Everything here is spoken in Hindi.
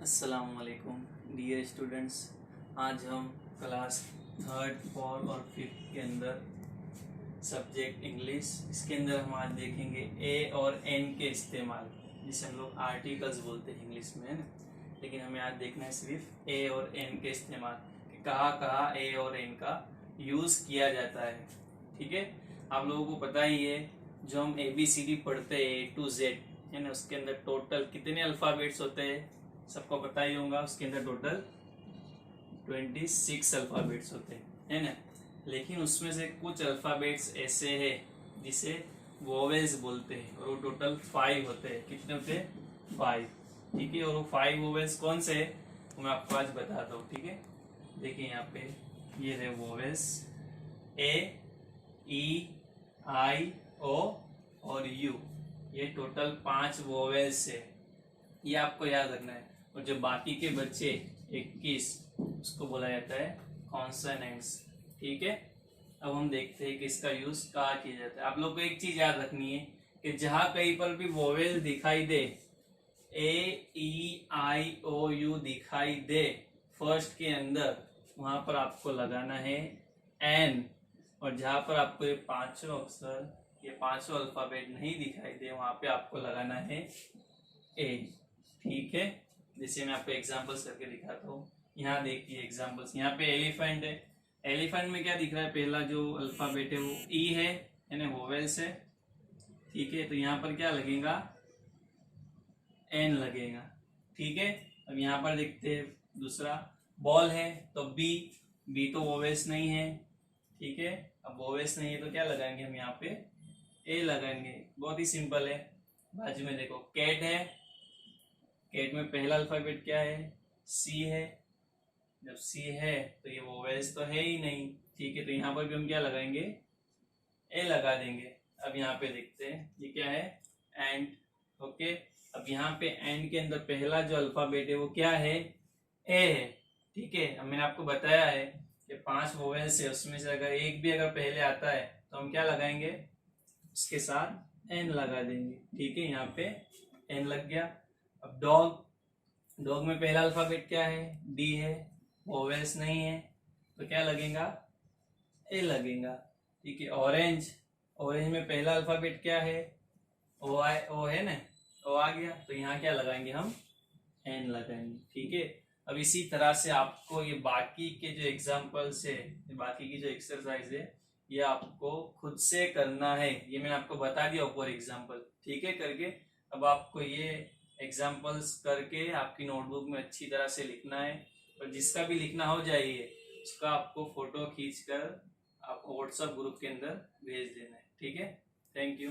अस्सलामुअलैकुम डियर स्टूडेंट्स। आज हम क्लास थर्ड फोर्थ और फिफ्थ के अंदर सब्जेक्ट इंग्लिश, इसके अंदर हम आज देखेंगे ए और एन के इस्तेमाल, जिसे हम लोग आर्टिकल्स बोलते हैं इंग्लिश में, है ना। लेकिन हमें आज देखना है सिर्फ ए और एन के इस्तेमाल, कि कहाँ कहाँ ए और एन का यूज़ किया जाता है। ठीक है, आप लोगों को पता ही है, जो हम ABCD पढ़ते हैं A to Z, है ना, उसके अंदर टोटल कितने अल्फ़ाबेट्स होते हैं सबको पता ही होगा। उसके अंदर टोटल 26 अल्फ़ाबेट्स होते हैं, है ना। लेकिन उसमें से कुछ अल्फ़ाबेट्स ऐसे हैं जिसे वोवेल्स बोलते हैं, और वो टोटल 5 होते हैं। कितने होते हैं? 5। ठीक है, और वो 5 वोवेल्स कौन से है वो मैं आपको आज बताता हूँ। ठीक है, देखिए यहाँ पे ये रहे vowels A, E, I, O और U। ये टोटल 5 वोवेल्स है, ये आपको याद रखना है। और जो बाकी के बच्चे 21, उसको बोला जाता है कॉन्सोनेंट्स। ठीक है, अब हम देखते हैं कि इसका यूज कहाँ किया जाता है। आप लोग को एक चीज याद रखनी है कि जहां कहीं पर भी वोवेल दिखाई दे, A, E, I, O, U दिखाई दे फर्स्ट के अंदर, वहां पर आपको लगाना है एन। और जहां पर आपको ये पांचों अक्षर, ये पांचों अल्फाबेट नहीं दिखाई दे, वहां पे आपको लगाना है ए। ठीक है, जैसे मैं आपको एग्जांपल्स करके दिखाता हूँ। यहाँ देखिए एग्जांपल्स, यहाँ पे एलिफेंट है। एलिफेंट में क्या दिख रहा है? पहला जो अल्फाबेट है वो ई है ना, वोवेल्स है। ठीक है, तो यहाँ पर क्या लगेगा? एन लगेगा। ठीक है, अब यहाँ पर देखते हैं दूसरा, बॉल है तो बी। बी तो वोवेल्स नहीं है। ठीक है, अब वोवेल्स नहीं है तो क्या लगाएंगे हम? यहाँ पे ए लगाएंगे। बहुत ही सिंपल है। बाजू में देखो कैट है, कैट में पहला अल्फाबेट क्या है? सी है। जब सी है तो ये वोवेल्स तो है ही नहीं। ठीक है, तो यहाँ पर भी हम क्या लगाएंगे? ए लगा देंगे। अब यहाँ पे देखते हैं ये क्या है? एंड। ओके, अब यहाँ पे एंड के अंदर पहला जो अल्फाबेट है वो क्या है? ए है। ठीक है, अब मैंने आपको बताया है कि 5 वोवेल्स है, उसमें से अगर एक भी अगर पहले आता है तो हम क्या लगाएंगे? उसके साथ एन लगा देंगे। ठीक है, यहाँ पे एन लग गया। अब डॉग, डॉग में पहला अल्फाबेट क्या है? डी है, वोवेल्स नहीं है, तो क्या लगेगा? ए लगेगा। ठीक है, ऑरेंज, ऑरेंज में पहला अल्फाबेट क्या है? ओ आई, ओ है ना, ओ आ गया, तो यहाँ क्या लगाएंगे हम? एन लगाएंगे। ठीक है, अब इसी तरह से आपको ये बाकी के जो एग्जाम्पल्स है, बाकी की जो एक्सरसाइज है, ये आपको खुद से करना है। ये मैंने आपको बता दिया ऊपर एग्जाम्पल, ठीक है, करके। अब आपको ये एग्जाम्पल्स करके आपकी नोटबुक में अच्छी तरह से लिखना है, और जिसका भी लिखना हो जाइए उसका आपको फोटो खींचकर आपको व्हाट्सएप ग्रुप के अंदर भेज देना है। ठीक है, थैंक यू।